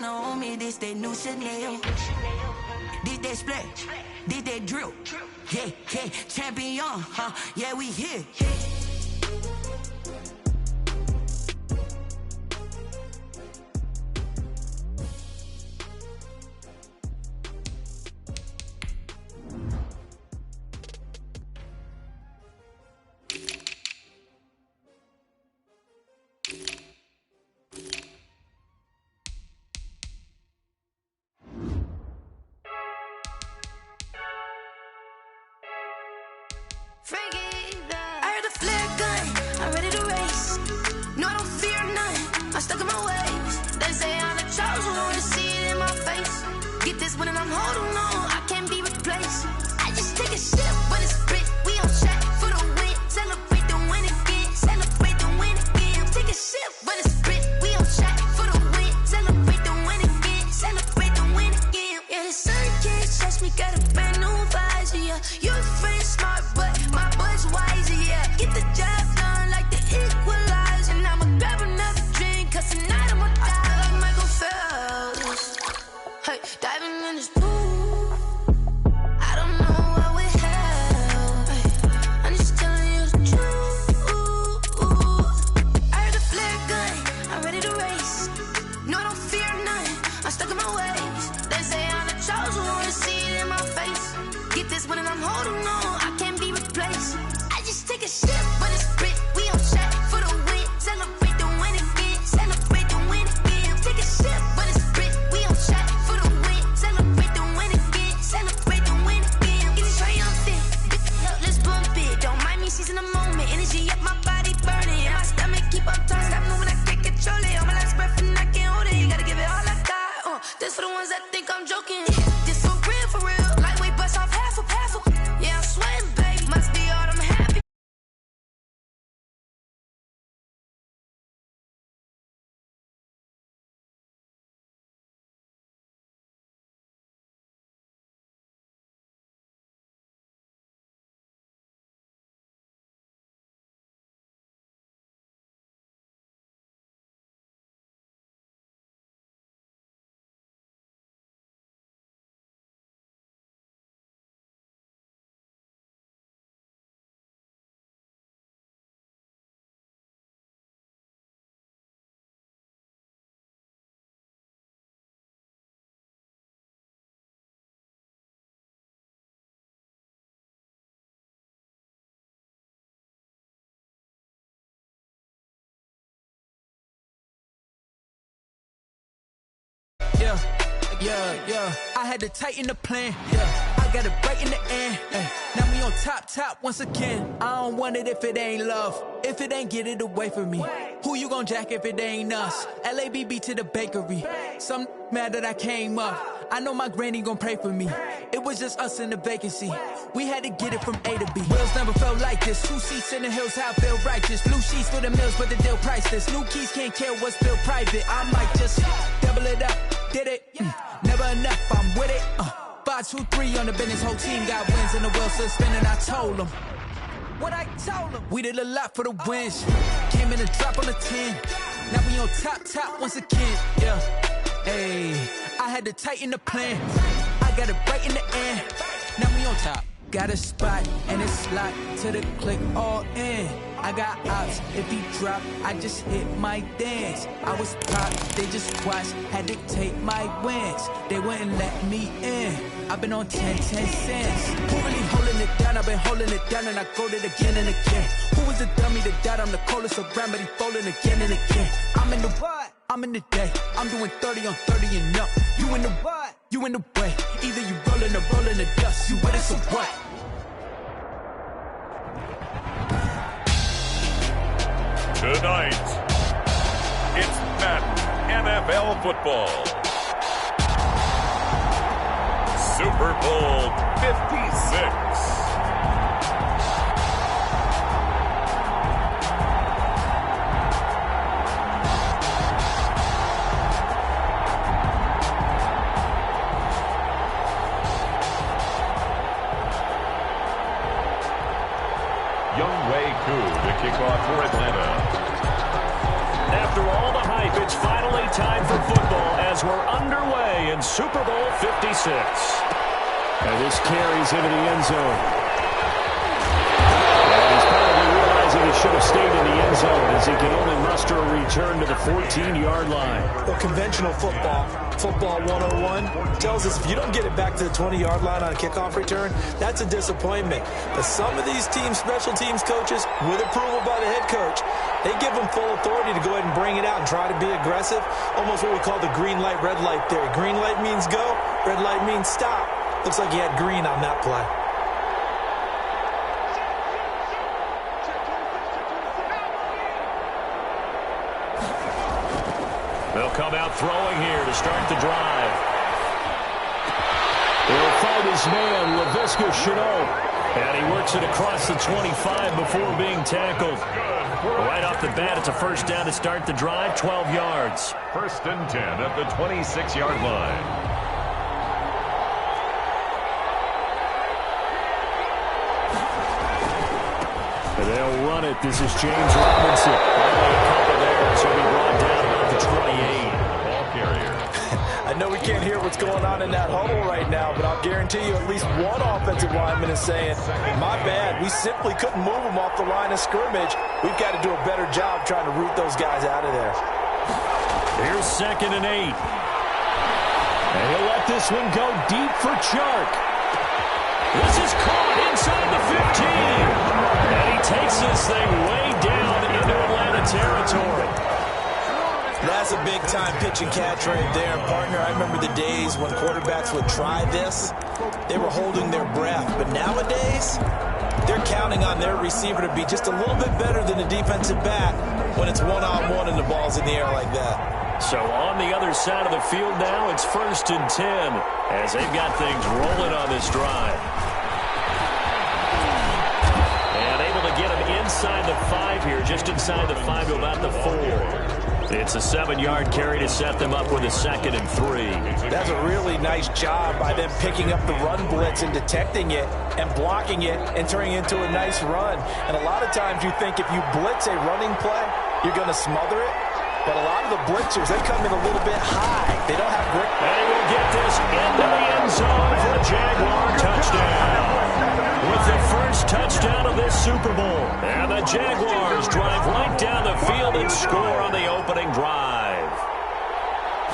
On me, this that new Chanel. This that split, this that drill. Yeah, yeah, champion, huh? Yeah, we here. I heard the flare gun, I'm ready to race. No, I don't fear none, I'm stuck in my ways. They say I'm the chosen one, see it in my face. Get this one and I'm holding on, I can't be replaced. I just take a sip, but it's spit, we on track for the win. Celebrate the win again, celebrate the win again. Take a sip, but it's spit, we on track for the win. Celebrate the win again, celebrate the win again. Yeah, the sun can't touch me, got a brand new visor, yeah. Your friend smart, but my boy's wiser, yeah. Get the job done like the equalizer. And I'ma grab another drink, cause tonight I'ma die like Michael Phelps. Hey, diving in this pool, I don't know what would help. Hey, I'm just telling you the truth. I heard the flare gun, I'm ready to race. No, I don't fear none, I'm stuck in my ways. They say I'm the chosen one, see it in my face. Get this one and I'm holding on, I can't be replaced. I just take a sip, but it's spit, we on track for the win. Celebrate the win again, celebrate the win again. Take a sip, but it's spit, we on track for the win. Celebrate the win again, celebrate the win again. Get it triumphant, let's bump it. Don't mind me seizing the moment, energy up my body burning. My stomach keep up turning, stop moving, I can't control it. On my last breath and I can't hold it, you gotta give it all I got. This for the ones that think I'm joking. This for real, lightweight bust off half a. Yeah, I'm sweating, babe, must be all I'm happy. Yeah. I had to tighten the plan. Yeah, I got it right in the end. Now we on top once again. I don't want it if it ain't love. If it ain't, get it away from me. Who you gon' jack if it ain't us? LABB to the bakery. Some mad that I came up. I know my granny gon' pray for me. It was just us in the vacancy. We had to get it from A to B. Wheels never felt like this. 2 seats in the hills, how I feel righteous. Blue sheets for the mills, but the deal priceless. New keys can't care what's still private. I might just double it up. Did it? Never enough, I'm with it. 5, 2, 3 on the business. Whole team got wins and the wheels still spinning. I told them what I told them. We did a lot for the wins. Came in a drop on the 10. Now we on top once again. Yeah, hey, I had to tighten the plan. I got it right in the end. Now we on top. Got a spot and it's locked to the click all in. I got ops, if he drop, I just hit my dance. I was pop, they just watched, had to take my wins. They wouldn't let me in. I've been on 10 cents. Who really holding it down? I've been holding it down and I go it again and again. Who was the dummy that died? I'm the coldest around, but he folding again and again. I'm in the what? I'm in the day. I'm doing 30 on 30 and up. You in the what? You in the way. Either you rolling or rolling the dust. You with it, so what? Tonight, it's Madden NFL football. Super Bowl 56. Younghoe Koo to kick off for Atlanta. After all the hype It's finally time for football as we're underway in Super Bowl 56. And this carries into the end zone. And he's probably realizing he should have stayed in the end zone as he can only muster a return to the 14-yard line. Well, conventional football 101, tells us if you don't get it back to the 20-yard line on a kickoff return, that's a disappointment. But some of these teams, special teams coaches, with approval by the head coach, they give them full authority to go ahead and bring it out and try to be aggressive. Almost what we call the green light, red light theory. Green light means go, red light means stop. Looks like he had green on that play. They'll come out throwing here to start the drive. He'll find his man, Laviska Shenault. And he works it across the 25 before being tackled. Right off the bat, it's a first down to start the drive, 12 yards. First and 10 at the 26-yard line. And they'll run it. This is James Robinson. Only a couple there, so he brought down about the 28. Ball carrier. I know we can't hear what's going on in that huddle right now, but I'll guarantee you at least one offensive lineman is saying, my bad, we simply couldn't move them off the line of scrimmage. We've got to do a better job trying to root those guys out of there. Here's 2nd and 8. And he'll let this one go deep for Chark. This is caught inside the 15. And he takes this thing way down into Atlanta territory. That's a big-time pitch and catch right there. And, partner, I remember the days when quarterbacks would try this. They were holding their breath. But nowadays, they're counting on their receiver to be just a little bit better than the defensive back when it's one-on-one and the ball's in the air like that. So on the other side of the field now, it's 1st and 10 as they've got things rolling on this drive. And able to get him inside the 5 here, just inside the 5 to about the 4. It's a 7-yard carry to set them up with a 2nd and 3. That's a really nice job by them picking up the run blitz and detecting it and blocking it and turning it into a nice run. And a lot of times you think if you blitz a running play, you're going to smother it. But a lot of the blitzers, they come in a little bit high. They don't have grip. And he will get this into the end zone for a Jaguar touchdown. With the first touchdown of this Super Bowl. And the Jaguars drive right down the field and score on the opening drive.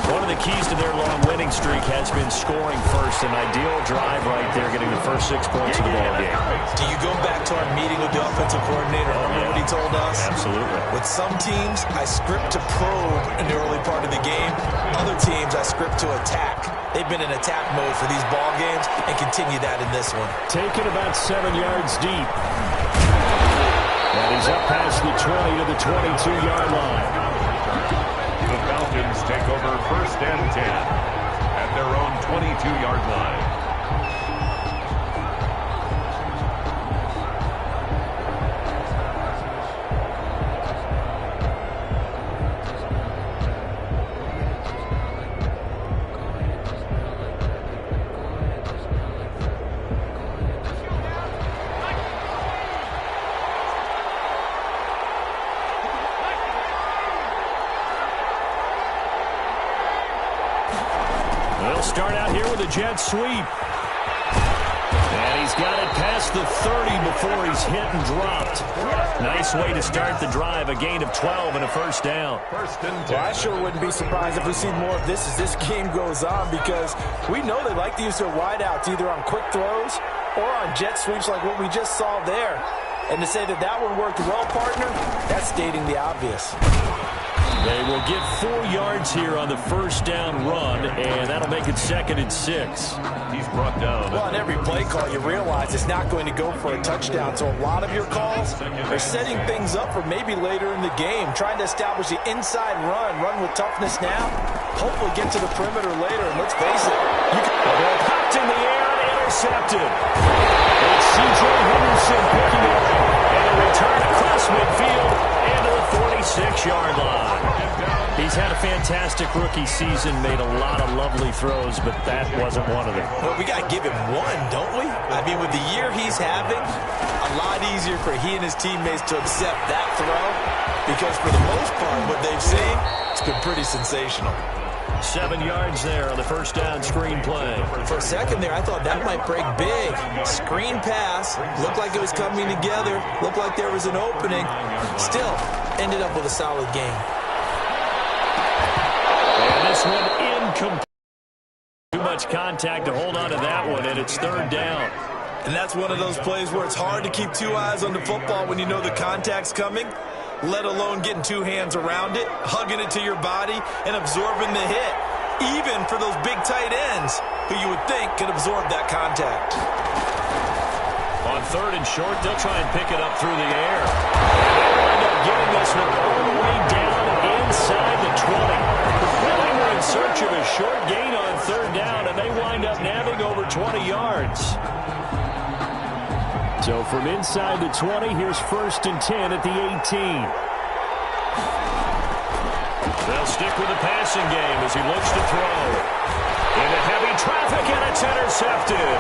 One of the keys to their long winning streak has been scoring first. An ideal drive right there, getting the first 6 points of the ball game. Do you go back to our meeting with the offensive coordinator? Remember what he told us? Absolutely. With some teams, I script to probe in the early part of the game. Other teams, I script to attack. They've been in attack mode for these ball games and continue that in this one. Taken about 7 yards deep. And he's up past the 20 to the 22-yard line. The Falcons take over 1st and 10 at their own 22-yard line. Start out here with a jet sweep. And he's got it past the 30 before he's hit and dropped. Nice way to start the drive. A gain of 12 and a first down. Well, I sure wouldn't be surprised if we see more of this as this game goes on, because we know they like to use their wideouts either on quick throws or on jet sweeps like what we just saw there. And to say that that one worked well, partner, that's stating the obvious. They will get 4 yards here on the first down run, and that'll make it 2nd and 6. He's brought down. Well, on every play call, you realize it's not going to go for a touchdown. So a lot of your calls are setting things up for maybe later in the game, trying to establish the inside run with toughness now, hopefully get to the perimeter later. And let's face it, the ball popped in the air and intercepted. It's C.J. Henderson picking it up, and a return across midfield into the 46-yard line. He's had a fantastic rookie season, made a lot of lovely throws, but that wasn't one of them. Well, we got to give him one, don't we? I mean, with the year he's having, a lot easier for he and his teammates to accept that throw because for the most part, what they've seen, it's been pretty sensational. 7 yards there on the first down screen play. For a second there, I thought that might break big. Screen pass, looked like it was coming together, looked like there was an opening. Still, ended up with a solid game. And this one incomplete. Too much contact to hold on to that one, and it's third down. And that's one of those plays where it's hard to keep two eyes on the football when you know the contact's coming, let alone getting two hands around it, hugging it to your body, and absorbing the hit, even for those big tight ends who you would think could absorb that contact. On third and short, they'll try and pick it up through the air. They'll end up getting this one all the way down inside the 20. They were in search of a short gain on third down, and they wind up nabbing over 20 yards. So from inside the 20, here's 1st and 10 at the 18. They'll stick with the passing game as he looks to throw. Into heavy traffic, and it's intercepted.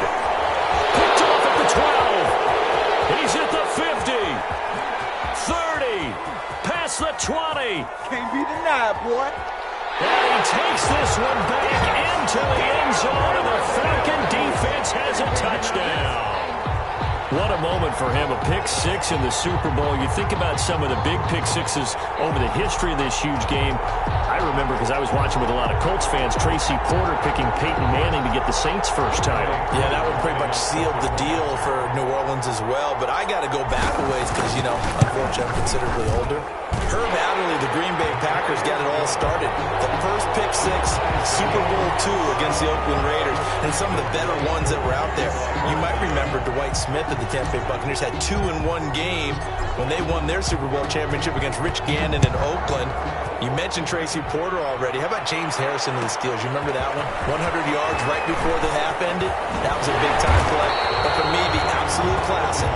Picked off at the 12. He's at the 50. 30. Past the 20. Can't be denied, boy. And he takes this one back into the end zone, and the Falcon defense has a touchdown. What a moment for him, a pick-6 in the Super Bowl. You think about some of the big pick-6s over the history of this huge game. I remember, because I was watching with a lot of Colts fans, Tracy Porter picking Peyton Manning to get the Saints' first title. Yeah, that one pretty much sealed the deal for New Orleans as well. But I got to go back a ways because, you know, unfortunately I'm considerably older. Herb Adderley, the Green Bay Packers, got it all started. The first pick-6, Super Bowl II against the Oakland Raiders, and some of the better ones that were out there. You might remember Dwight Smith of the Tampa Bay Buccaneers had 2 in one game when they won their Super Bowl championship against Rich Gannon in Oakland. You mentioned Tracy Porter already. How about James Harrison of the Steelers? You remember that one? 100 yards right before the half ended? That was a big-time play. But for me, the absolute classic,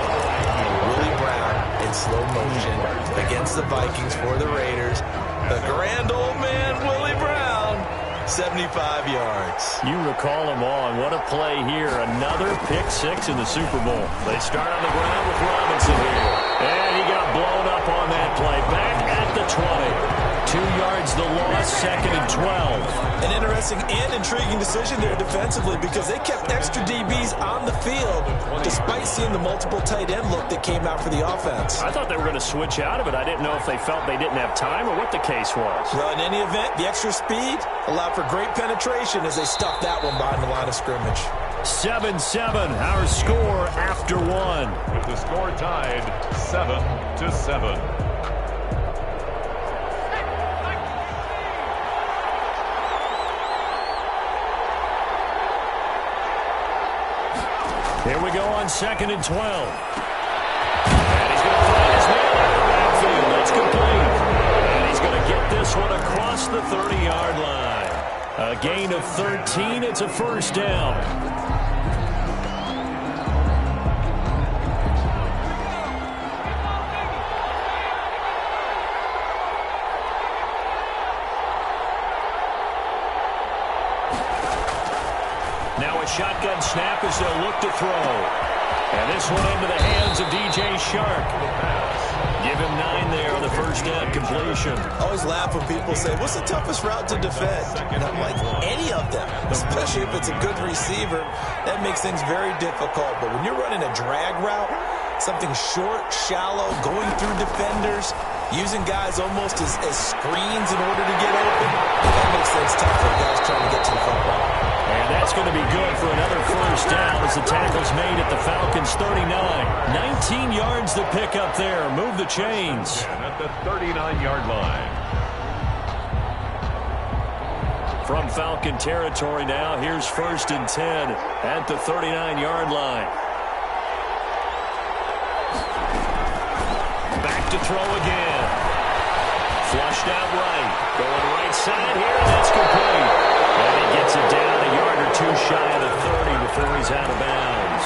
Willie Brown in slow motion against the Vikings for the Raiders. The grand old man, Willie Brown, 75 yards. You recall him on. What a play here. Another pick-6 in the Super Bowl. They start on the ground with Robinson here. And he got blown up on that play. Back at the 20. 2 yards the loss, 2nd and 12. An interesting and intriguing decision there defensively because they kept extra DBs on the field despite seeing the multiple tight end look that came out for the offense. I thought they were going to switch out of it. I didn't know if they felt they didn't have time or what the case was. Well, in any event, the extra speed allowed for great penetration as they stuffed that one behind the line of scrimmage. 7-7, our score after 1. With the score tied 7-7. Here we go on 2nd and 12. And he's going to find his man out of the backfield. That's complete. And he's going to get this one across the 30-yard line. A gain of 13. It's a first down. Now a shotgun snap as they'll look to throw. And this one into the hands of DJ Shark. Give him 9 there on the first down completion. I always laugh when people say, what's the toughest route to defend? And I'm like, any of them, especially if it's a good receiver. That makes things very difficult. But when you're running a drag route, something short, shallow, going through defenders, using guys almost as screens in order to get open, that makes things tough for guys trying to get to the football. And that's going to be good for another first down as the tackle's made at the Falcons' 39. 19 yards to pick up there. Move the chains. And at the 39-yard line. From Falcon territory now, here's 1st and 10 at the 39-yard line. Back to throw again. Flushed out right. Going right side here, and that's complete. And he gets it down a yard or two shy of the 30 before he's out of bounds.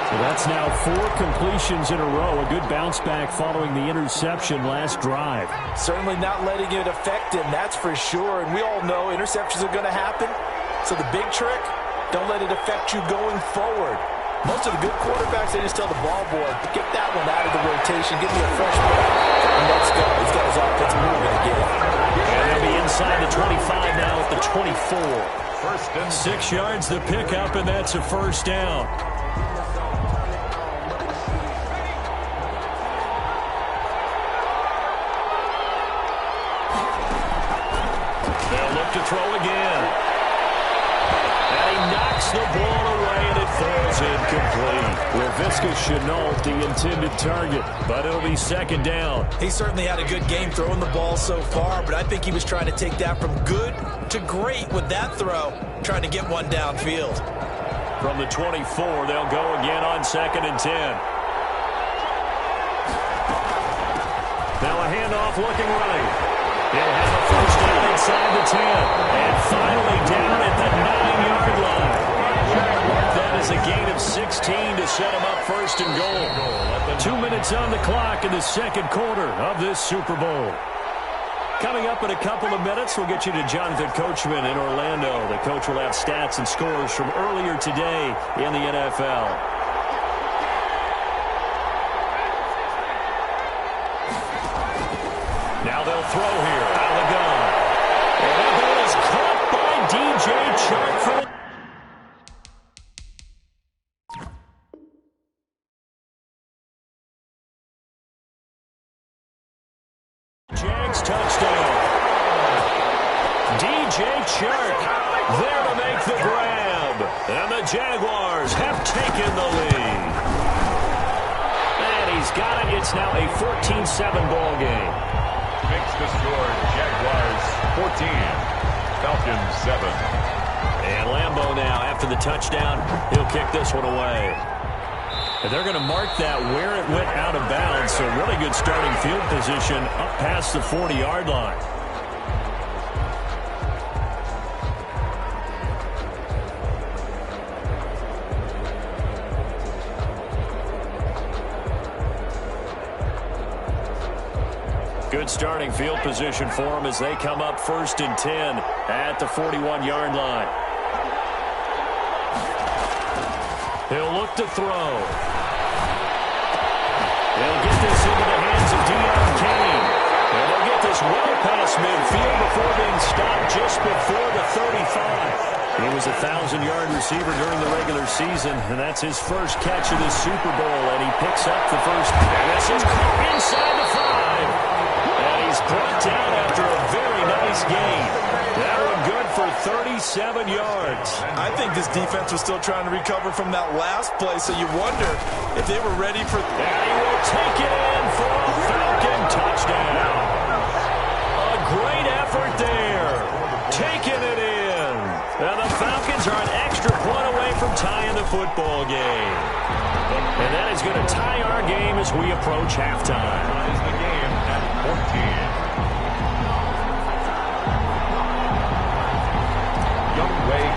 So that's That's now 4 completions in a row. A good bounce back following the interception last drive. Certainly not letting it affect him, that's for sure. And we all know interceptions are going to happen. So the big trick, don't let it affect you going forward. Most of the good quarterbacks, they just tell the ball boy, get that one out of the rotation, give me a fresh break, and let's go. He's got his offense moving again. And they'll be inside the 25 now at the 24. 6 yards the pickup, and that's a first down. They'll look to throw again. And he knocks the ball away, and it falls incomplete. Laviska Shenault, the intended target, but it'll be second down. He certainly had a good game throwing the ball so far, but I think he was trying to take that from good to great with that throw, trying to get one downfield. From the 24, they'll go again on 2nd and 10. Now a handoff looking right. He'll have a first down inside the 10. And finally down at the 9-yard line. That is a gain of 16 to set him up first and goal. 2 minutes on the clock in the second quarter of this Super Bowl. Coming up in a couple of minutes, we'll get you to Jonathan Coachman in Orlando. The coach will have stats and scores from earlier today in the NFL. Now they'll throw here out of the gun. And that ball is caught by DJ Chark for the... Jags touchdown. DJ Chark there to make the grab. And the Jaguars have taken the lead. And he's got it. It's now a 14-7 ball game. Makes the score. Jaguars 14, Falcons 7. And Lambeau now, after the touchdown, he'll kick this one away. And they're going to mark that where it went out of bounds. So really good starting field position up past the 40-yard line. Good starting field position for them as they come up 1st and 10 at the 41-yard line. He'll look to throw. They'll get this into the hands of Deion Kane. And they'll get this well past midfield before being stopped just before the 35. He was a 1,000-yard receiver during the regular season, and that's his first catch of the Super Bowl, and he picks up the first. And this is inside the 5. And he's brought down after a very nice game. That one good for 37 yards. I think this defense was still trying to recover from that last play, so you wonder if they were ready for... And he will take it in for a Falcon touchdown. A great effort there. Taking it in. Now the Falcons are an extra point away from tying the football game. And that is going to tie our game as we approach halftime. Ties the game at 14.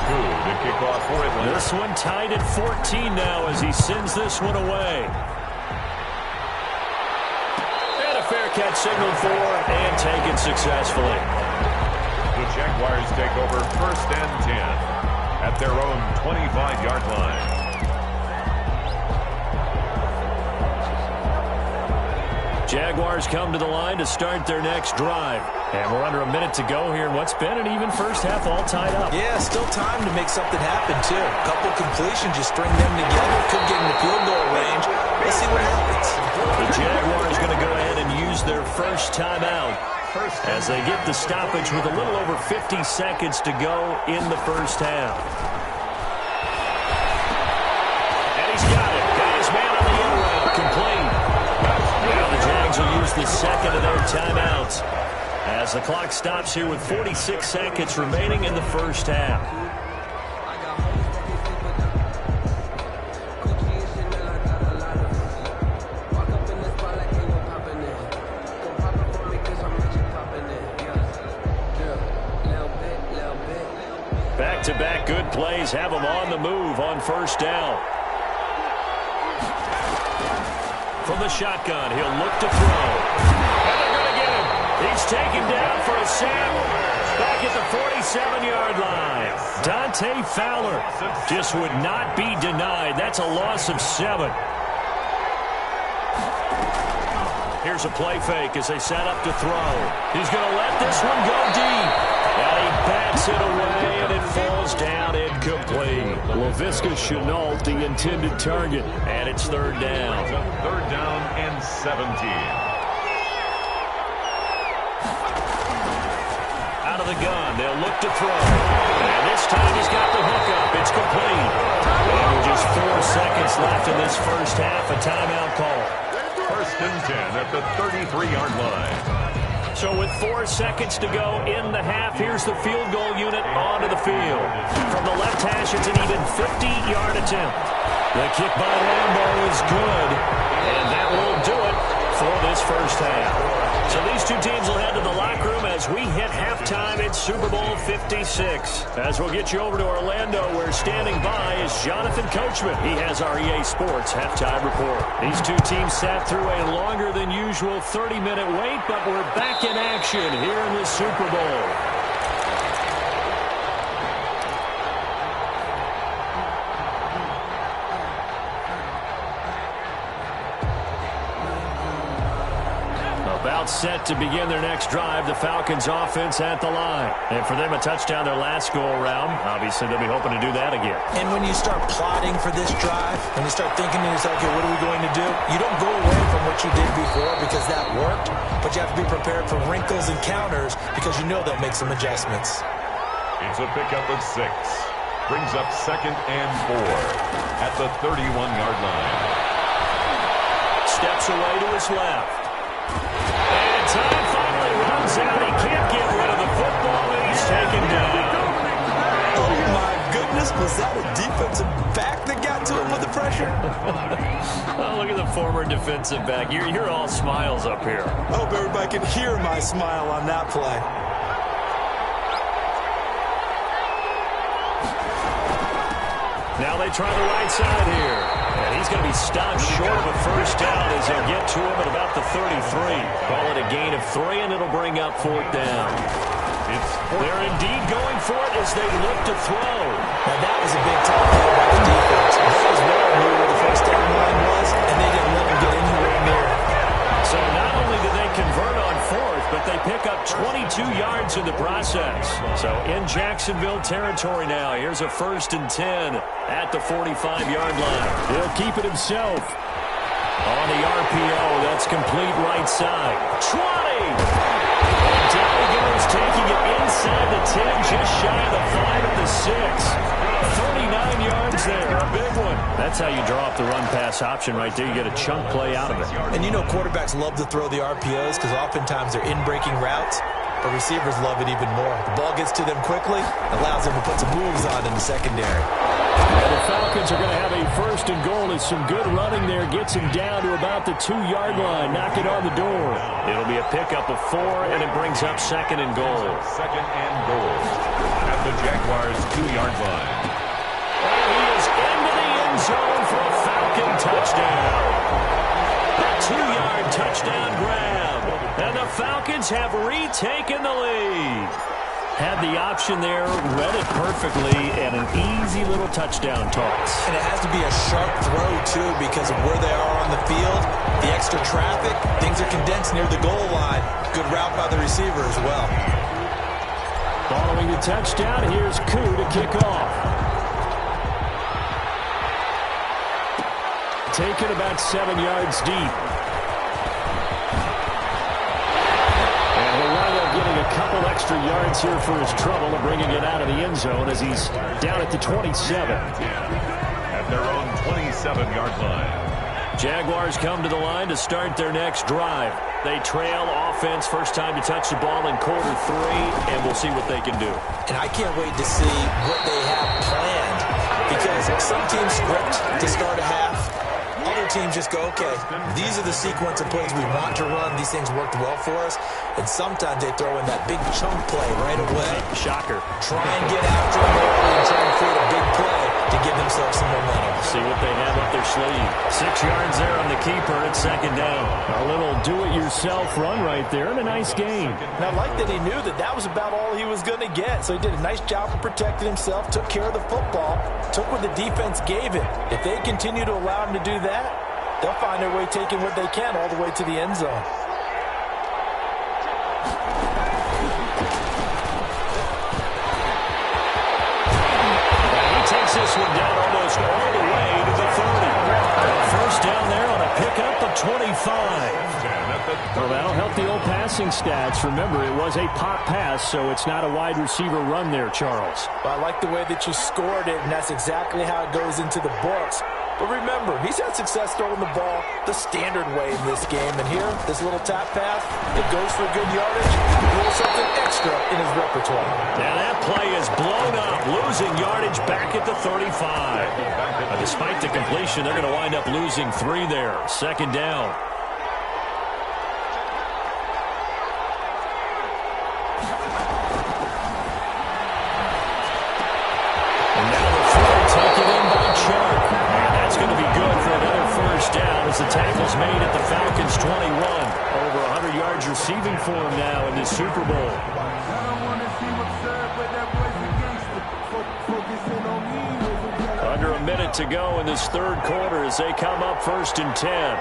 To kick off for Atlanta. This one tied at 14 now as he sends this one away. And a fair catch signaled for and taken successfully. The Jaguars take over 1st and 10 at their own 25-yard line. Jaguars come to the line to start their next drive. And we're under a minute to go here in what's been an even first half, all tied up. Yeah, still time to make something happen, too. A couple completions, just string them together. Could get in the field goal range. Let's see what happens. The Jaguars going to go ahead and use their first timeout as they get the stoppage with a little over 50 seconds to go in the first half. And he's got it. Got his man on the end route. Complete. Now the Jags will use the second of their timeouts as the clock stops here with 46 seconds remaining in the first half. Back-to-back good plays have them on the move on first down. From the shotgun, he'll look to throw. And they're going to get him. He's taken down for a sack back at the 47-yard line. Dante Fowler just would not be denied. That's a loss of 7. Here's a play fake as they set up to throw. He's going to let this one go deep. And he bats it away, and it falls down incomplete. Laviska Shenault, the intended target, and it's third down. Third down and 17. Out of the gun, they'll look to throw. And this time he's got the hook up. It's complete. And with just 4 seconds left in this first half, a timeout call. First and 10 at the 33-yard line. So with 4 seconds to go in the half, here's the field goal unit onto the field. From the left hash, it's an even 50-yard attempt. The kick by Lambo is good, and that will do it for this first half. So these two teams will head to the locker room as we hit halftime in Super Bowl 56. As we'll get you over to Orlando, where standing by is Jonathan Coachman. He has our EA Sports halftime report. These two teams sat through a longer than usual 30-minute wait, but we're back in action here in the Super Bowl. About set to begin their next drive, the Falcons offense at the line. And for them, a touchdown their last go-around. Obviously, they'll be hoping to do that again. And when you start plotting for this drive, when you start thinking to yourself, okay, what are we going to do? You don't go away from what you did before because that worked, but you have to be prepared for wrinkles and counters because you know they'll make some adjustments. It's a pickup of 6. Brings up second and 4 at the 31-yard line. Steps away to his left. And time finally runs out. He can't get rid of the football, and he's taken down. Oh, my goodness. Was that a defensive back that got to him with the pressure? Oh, look at the former defensive back. You're all smiles up here. I hope everybody can hear my smile on that play. Now they try the right side here. And he's going to be stopped short of a first down as they'll get to him at about the 33. Call it a gain of 3, and it'll bring up 4th down. They're indeed going for it as they look to throw. Now that was a big time play by the defense. That was well knew where the first down line was, and they didn't let him get anywhere near it. So not only did they convert on 4th, but they pick up 22 yards in the process. So in Jacksonville territory now. Here's a 1st and 10 at the 45-yard line. He'll keep it himself. On the RPO, that's complete right side. 20! And down he goes, taking it inside the 10, just shy of the 5 at the 6. 39 yards there, a big one. That's how you draw up the run-pass option right there. You get a chunk play out of it. And you know quarterbacks love to throw the RPOs because oftentimes they're in-breaking routes, but receivers love it even more. The ball gets to them quickly, allows them to put some moves on in the secondary. And the Falcons are going to have a 1st and goal as some good running there gets him down to about the 2-yard line. Knock it on the door. It'll be a pickup of 4, and it brings up 2nd and goal. Second and goal at the Jaguars' 2-yard line. And he is into the end zone for a Falcon touchdown. A 2-yard touchdown grab. And the Falcons have retaken the lead. Had the option there, read it perfectly, and an easy little touchdown toss. And it has to be a sharp throw, too, because of where they are on the field, the extra traffic, things are condensed near the goal line. Good route by the receiver as well. Following the touchdown, here's Koo to kick off. Taken about 7 yards deep. And he'll wind up getting a couple extra yards here for his trouble and bringing it out of the end zone as he's down at the 27. At their own 27-yard line. Jaguars come to the line to start their next drive. They trail offense, first time to touch the ball in quarter 3, and we'll see what they can do. And I can't wait to see what they have planned, because some teams script to start a half. Other teams just go, okay, these are the sequence of plays we want to run. These things worked well for us. And sometimes they throw in that big chunk play right away. Shocker. Try and get after them early and try and create a big play to give themselves some momentum. See what they have up their sleeve. 6 second down. A little do-it-yourself run right there and a nice gain. And I like that he knew that was about all he was going to get. So he did a nice job of protecting himself, took care of the football, took what the defense gave him. If they continue to allow him to do that, they'll find their way taking what they can all the way to the end zone. Takes this one down almost all the way to the 30. First down there on a pickup of 25. Well, that'll help the old passing stats. Remember, it was a pop pass, so it's not a wide receiver run there, Charles. Well, I like the way that you scored it, and that's exactly how it goes into the books. But remember, he's had success throwing the ball the standard way in this game. And here, this little tap pass, it goes for good yardage, a little something extra in his repertoire. Now that play is blown up, losing yardage back at the 35. Despite the completion, they're going to wind up losing 3 there. Second down. As the tackle's made at the Falcons' 21. Over 100 yards receiving for him now in this Super Bowl. Under a minute to go in this third quarter as they come up 1st and 10.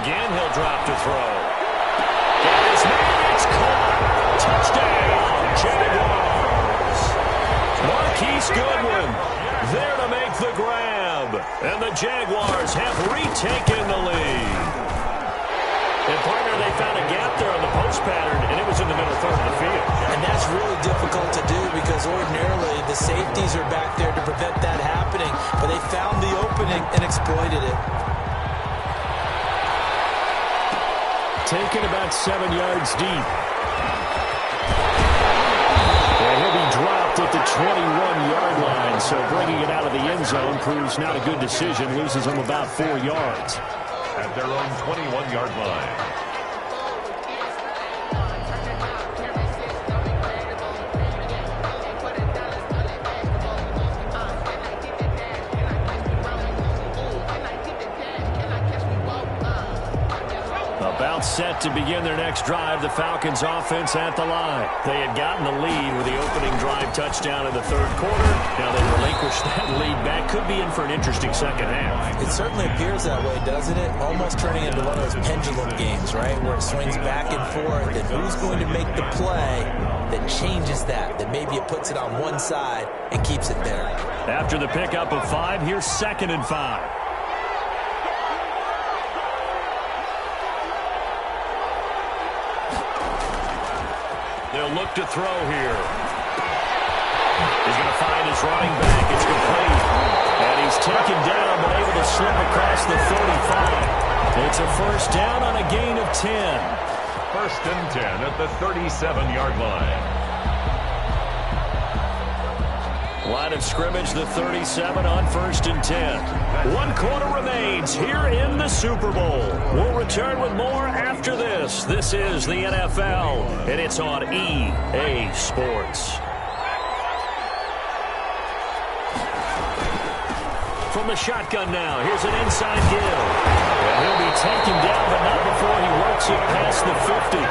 Again, he'll drop to throw. Got his man, it's caught. Touchdown, Jaguars. Marquise Goodwin there to make the grab. And the Jaguars have retaken the lead. And, partner, they found a gap there on the post pattern, and it was in the middle third of the field. And that's really difficult to do because ordinarily the safeties are back there to prevent that happening. But they found the opening and exploited it. Taken about 7 yards deep. And he'll be dropped at the 21-yard line, so bringing it out of the end zone proves not a good decision, loses him about 4 yards. At their own 21-yard line. About set to begin their next drive, the Falcons offense at the line. They had gotten the lead with the opening drive touchdown in the third quarter. Now they relinquish that lead back. Could be in for an interesting second half. It certainly appears that way, doesn't it? Almost turning into one of those pendulum games, right? Where it swings back and forth. And who's going to make the play that changes that maybe it puts it on one side and keeps it there. After the pickup of 5, here's 2nd and 5. They'll look to throw here. He's going to find his running back. It's complete. And he's taken down but able to slip across the 35. It's a first down on a gain of 10. 1st and 10 at the 37-yard line. Line of scrimmage, the 37 on 1st and 10. 1 quarter remains here in the Super Bowl. We'll return with more after this. This is the NFL, and it's on EA Sports. From the shotgun now, here's an inside give. And he'll be taken down, but not before he works it past the 50.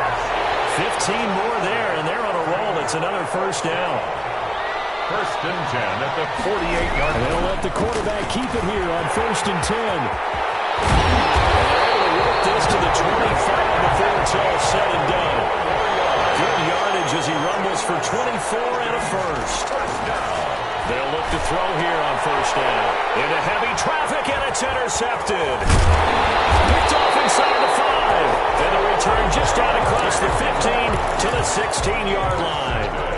15 more there, and they're on a roll. It's another first down. 1st and 10 at the 48-yard line. They'll let the quarterback keep it here on 1st and 10. They're able to work this to the 25 before it's all said and done. Good yardage as he rumbles for 24 and a first. They'll look to throw here on 1st down. Into heavy traffic, and it's intercepted. Picked off inside the 5. And the return just out across the 15 to the 16-yard line.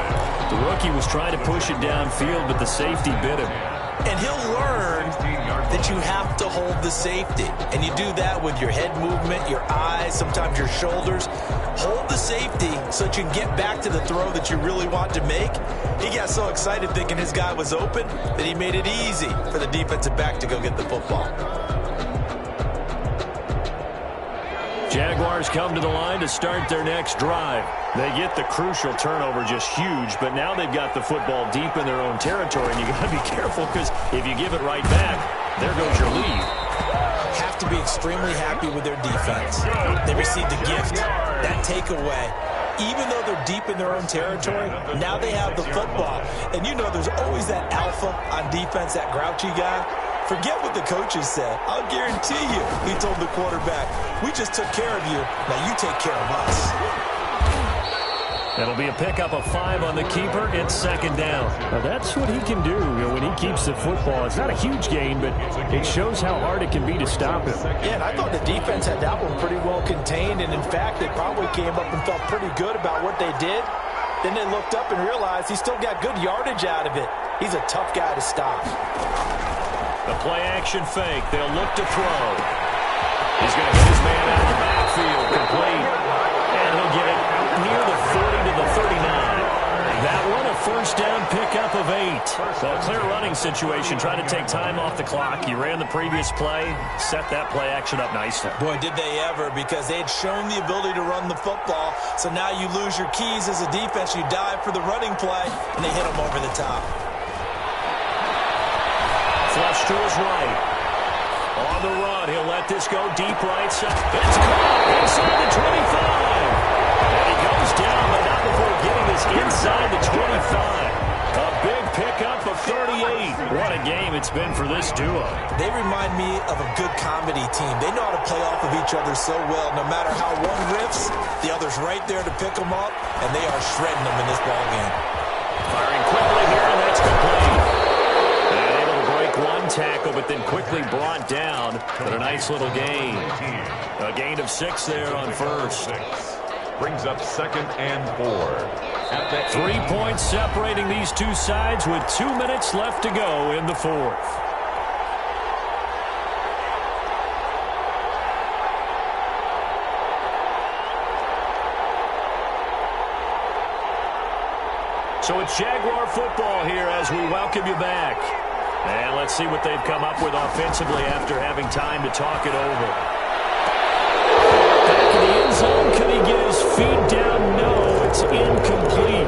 The rookie was trying to push it downfield, but the safety bit him. And he'll learn that you have to hold the safety. And you do that with your head movement, your eyes, sometimes your shoulders. Hold the safety so that you can get back to the throw that you really want to make. He got so excited thinking his guy was open that he made it easy for the defensive back to go get the football. Jaguars come to the line to start their next drive. They get the crucial turnover, just huge, but now they've got the football deep in their own territory, and you got to be careful because if you give it right back, there goes your lead. Have to be extremely happy with their defense. They received a gift, that takeaway. Even though they're deep in their own territory, now they have the football. And you know there's always that alpha on defense, that grouchy guy. Forget what the coaches said. I'll guarantee you, he told the quarterback, we just took care of you. Now you take care of us. That'll be a pickup of 5 on the keeper. It's second down. Now that's what he can do, when he keeps the football. It's not a huge gain, but it shows how hard it can be to stop him. Yeah, and I thought the defense had that one pretty well contained. And in fact, they probably came up and felt pretty good about what they did. Then they looked up and realized he still got good yardage out of it. He's a tough guy to stop. The play-action fake. They'll look to throw. He's going to hit his man out of the backfield. Complete. And he'll get it near the 40 to the 39. That one, a first down pickup of 8. So a clear running situation. Trying to take time off the clock. He ran the previous play. Set that play action up nicely. Boy, did they ever, because they had shown the ability to run the football. So now you lose your keys as a defense. You dive for the running play, and they hit him over the top. Flush to his right. On the run, he'll let this go deep right side. It's caught inside the 25. And he goes down, but not before getting this inside the 25. A big pickup of 38. What a game it's been for this duo. They remind me of a good comedy team. They know how to play off of each other so well. No matter how one riffs, the other's right there to pick them up, and they are shredding them in this ballgame. Firing quickly here, and that's complete. One tackle, but then quickly brought down. But a nice little gain. A gain of 6 there on first. Brings up 2nd and 4. At the 3 points separating these two sides with 2 minutes left to go in the 4th. So it's Jaguar football here as we welcome you back. And let's see what they've come up with offensively after having time to talk it over. Back in the end zone, can he get his feet down? No, it's incomplete.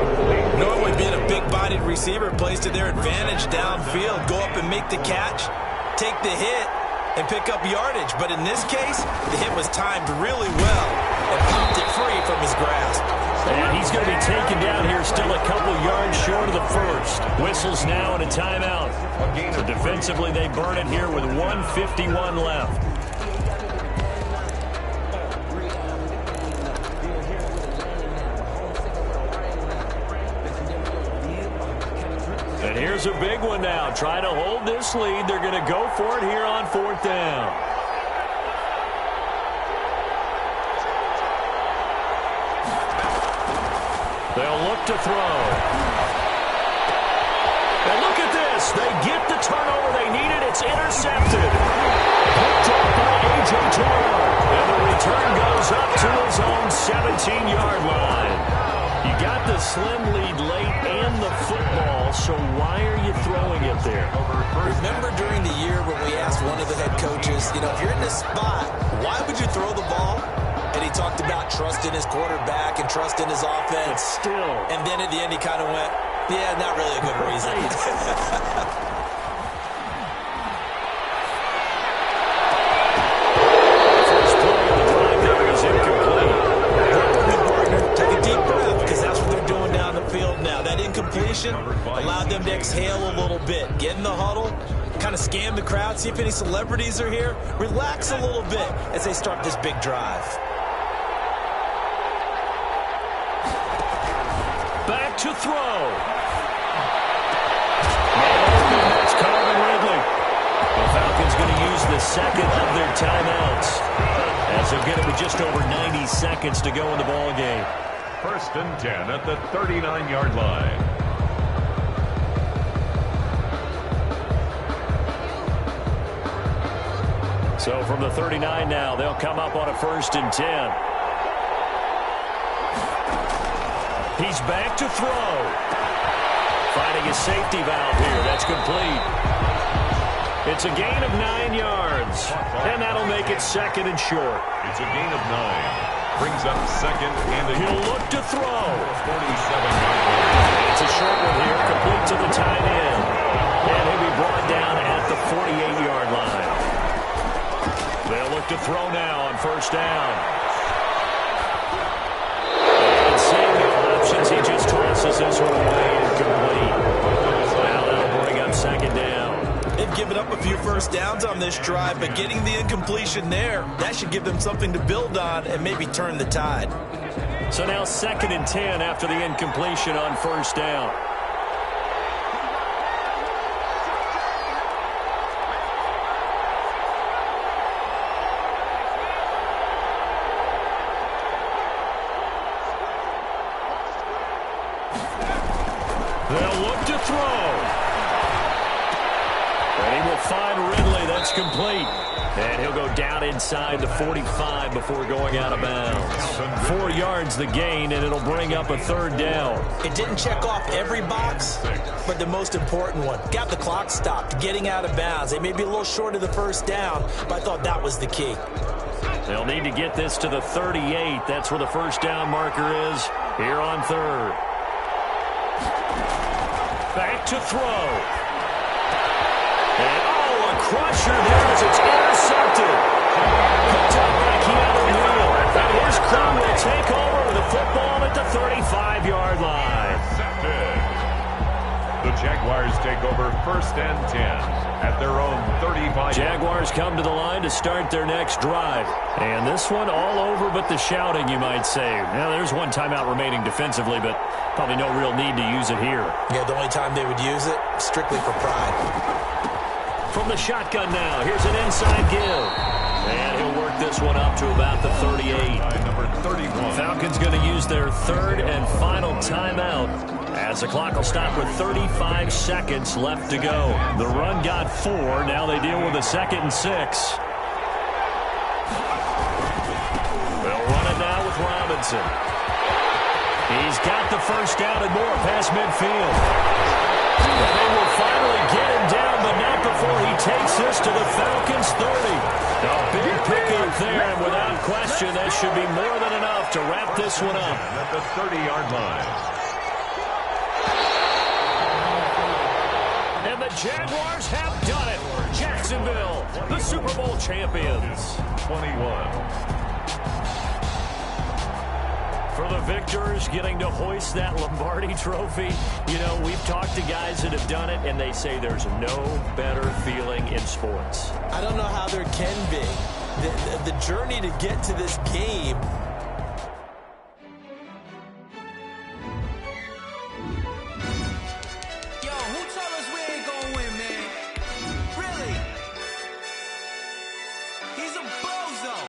Normally being a big-bodied receiver plays to their advantage downfield. Go up and make the catch, take the hit, and pick up yardage. But in this case, the hit was timed really well and popped it free from his grasp. And he's going to be taken down here still a couple yards short of the first. Whistles now and a timeout. So defensively, they burn it here with 1:51 left. And here's a big one now. Trying to hold this lead. They're going to go for it here on 4th down. They'll look to throw. And look at this. They get the turnover they needed. It's intercepted. Picked up by A.J. Turner. And the return goes up to his own 17-yard line. You got the slim lead late and the football, so why are you throwing it there? Remember during the year when we asked one of the head coaches, if you're in this spot, why would you throw the ball? And he talked about trust in his quarterback and trust in his offense. But still. And then at the end he kind of went, yeah, not really a good reason. First play of the drive there is incomplete. Partner, take a deep breath because that's what they're doing down the field now. That incompletion allowed them to exhale a little bit. Get in the huddle, kind of scan the crowd, see if any celebrities are here. Relax a little bit as they start this big drive. Back to throw. That's Calvin Ridley. The Falcons going to use the second of their timeouts as they'll get it with just over 90 seconds to go in the ball game. 1st and 10 at the 39-yard line. So from the 39 now, they'll come up on a 1st and 10. He's back to throw. Finding his safety valve here. That's complete. It's a gain of 9 yards, and that'll make it second and short. It's a gain of 9. Brings up second and he'll look to throw. 47-yard line. It's a short one here, complete to the tight end. And he'll be brought down at the 48-yard line. They'll look to throw now on first down. And seeing the options, he just tosses this one away incomplete. Now that'll bring up second down. They've given up a few first downs on this drive, but getting the incompletion there, that should give them something to build on and maybe turn the tide. So now second and 10 after the incompletion on first down. They'll look to throw. And he will find Ridley. That's complete. And he'll go down inside the 45 before going out of bounds. 4 yards the gain, and it'll bring up a third down. It didn't check off every box, but the most important one. Got the clock stopped, getting out of bounds. They may be a little short of the first down, but I thought that was the key. They'll need to get this to the 38. That's where the first down marker is here on third. Back to throw. And, a crusher there as it's intercepted. Picked up by Keanu Neal. And his crew will take over with the football at the 35-yard line. The Jaguars take over first and 10 at their own 35. Jaguars come to the line to start their next drive. And this one all over but the shouting, you might say. Now, there's one timeout remaining defensively, but probably no real need to use it here. Yeah, the only time they would use it, strictly for pride. From the shotgun now, here's an inside give. And he'll work this one up to about the 38. Number 31. Falcons going to use their third and final timeout as the clock will stop with 35 seconds left to go. The run got 4. Now they deal with a 2nd and 6. They'll run it now with Robinson. He's got the first down and more past midfield. They will finally get him down, but not before he takes this to the Falcons' 30. A big pickup there, and without question, that should be more than enough to wrap this one up. At the 30-yard line. And the Jaguars have done it. Jacksonville, the Super Bowl champions. 21. For the victors, getting to hoist that Lombardi trophy, you know, we've talked to guys that have done it, and they say there's no better feeling in sports. I don't know how there can be. The journey to get to this game